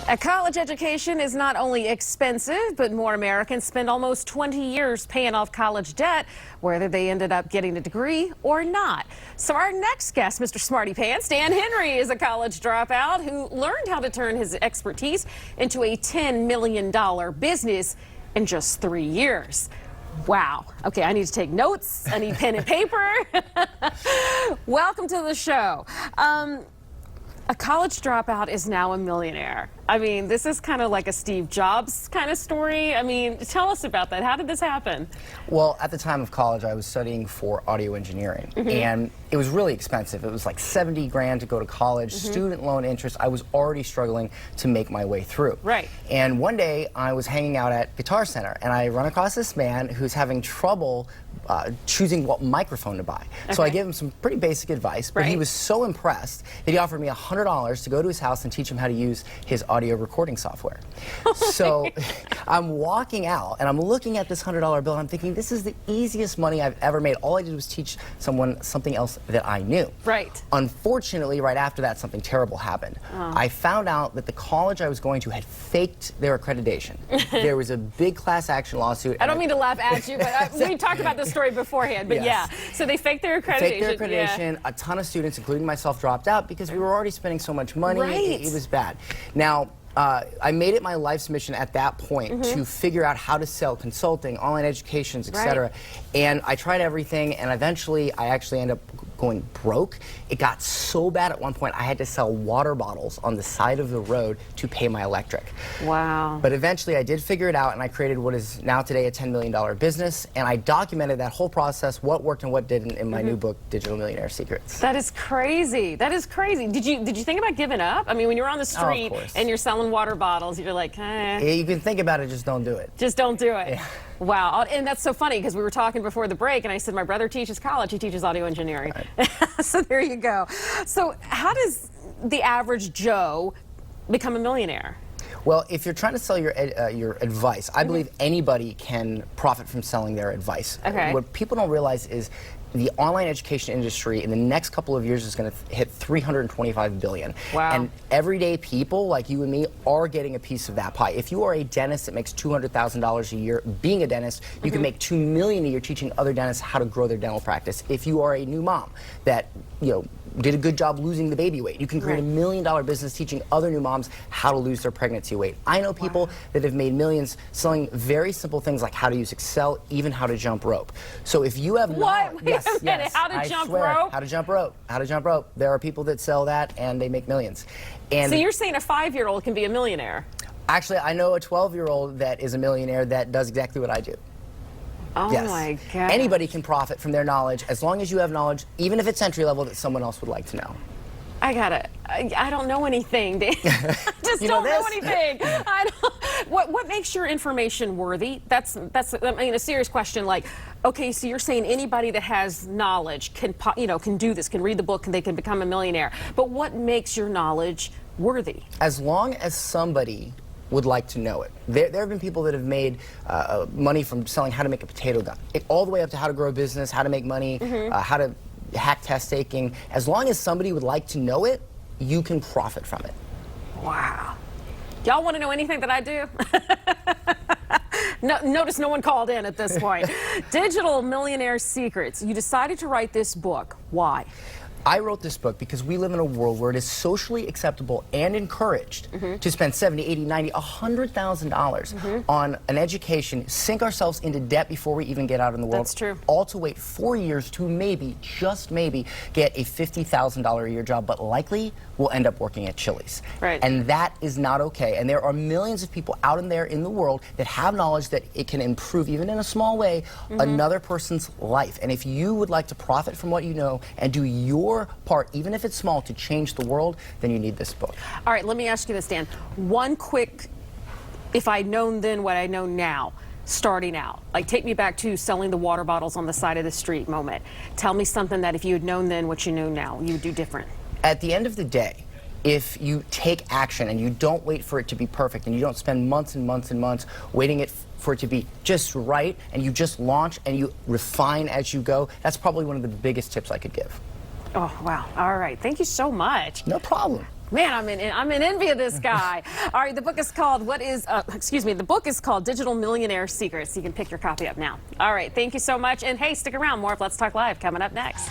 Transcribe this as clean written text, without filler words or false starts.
A college education is not only expensive, but more Americans spend almost 20 years paying off college debt, whether they ended up getting a degree or not. So our next guest, Mr. Smarty Pants, Dan Henry, is a college dropout who learned how to turn his expertise into a $10 million business in just 3 years. Wow. Okay, I need to take notes. I need pen and paper. Welcome to the show. A college dropout is now a millionaire. I mean, this is kind of like a Steve Jobs kind of story. I mean, tell us about that. How did this happen? Well, at the time of college, I was studying for audio engineering, and it was really expensive. It was like 70 grand to go to college, student loan interest. I was already struggling to make my way through. Right. And one day, I was hanging out at Guitar Center, and I run across this man who's having trouble choosing what microphone to buy. So I gave him some pretty basic advice, but he was so impressed that he offered me $100 to go to his house and teach him how to use his audio recording software. So I'm walking out and I'm looking at this $100 bill and I'm thinking, this is the easiest money I've ever made. All I did was teach someone something else that I knew. Right. Unfortunately, right after that, something terrible happened. I found out that the college I was going to had faked their accreditation. There was a big class action lawsuit. I don't mean to laugh at you, but we talked about this story beforehand, but yeah. So they faked their accreditation. Faked their accreditation. A ton of students, including myself, dropped out because we were already spending so much money. It was bad. Now, I made it my life's mission at that point to figure out how to sell consulting, online educations, etc. And I tried everything, and eventually I actually ended up going broke. It got so bad at one point I had to sell water bottles on the side of the road to pay my electric. Wow. But eventually I did figure it out, and I created what is now today a $10 million business, and I documented that whole process, what worked and what didn't, in my new book, Digital Millionaire Secrets. That is crazy. That is crazy. Did you think about giving up? I mean, when you're on the street and you're selling water bottles, you're like, eh. Yeah, you can think about it, just don't do it. Just don't do it. Yeah. Wow. And that's so funny because we were talking before the break and I said my brother teaches college, he teaches audio engineering. Right. So there you go. So how does the average Joe become a millionaire? Well, if you're trying to sell your advice, I believe anybody can profit from selling their advice. What people don't realize is the online education industry in the next couple of years is going to hit $325 billion. Wow. And everyday people like you and me are getting a piece of that pie. If you are a dentist that makes $200,000 a year being a dentist, you can make $2 million a year teaching other dentists how to grow their dental practice. If you are a new mom that, did a good job losing the baby weight, you can create $1 million business teaching other new moms how to lose their pregnancy weight. I know people that have made millions selling very simple things like how to use Excel, even how to jump rope. So if you have Yes, how to jump rope? How to jump rope. How to jump rope. There are people that sell that and they make millions. And so you're saying a 5-year-old can be a millionaire? Actually, I know a 12-year-old that is a millionaire that does exactly what I do. Oh my God. Anybody can profit from their knowledge as long as you have knowledge, even if it's entry level, that someone else would like to know. I don't know anything, Dan. I just don't know anything. What makes your information worthy? That's I mean, a serious question. Like, okay, so you're saying anybody that has knowledge can do this, can read the book, and they can become a millionaire. But what makes your knowledge worthy? As long as somebody would like to know it. There have been people that have made money from selling how to make a potato gun, all the way up to how to grow a business, how to make money, how to hack test taking. As long as somebody would like to know it, you can profit from it. Wow. Y'all want to know anything that I do? Notice no one called in at this point. Digital Millionaire Secrets. You decided to write this book. Why? I wrote this book because we live in a world where it is socially acceptable and encouraged to spend $70, $80, $90, $100,000 on an education, sink ourselves into debt before we even get out in the world. That's true. All to wait 4 years to maybe, just maybe, get a $50,000 a year job, but likely will end up working at Chili's. Right. And that is not okay. And there are millions of people out in there in the world that have knowledge that it can improve, even in a small way, another person's life. And if you would like to profit from what you know and do your part, even if it's small, to change the world, then you need this book. All right, let me ask you this, Dan. One quick, if I'd known then what I know now, starting out, like take me back to selling the water bottles on the side of the street moment. Tell me something that if you had known then what you know now, you would do different. At the end of the day, if you take action and you don't wait for it to be perfect and you don't spend months and months and months waiting for it to be just right, and you just launch and you refine as you go, that's probably one of the biggest tips I could give. Oh, wow. All right. Thank you so much. No problem. Man, I'm in envy of this guy. All right, the book is called the book is called Digital Millionaire Secrets. You can pick your copy up now. All right, thank you so much. And hey, stick around. More of Let's Talk Live coming up next.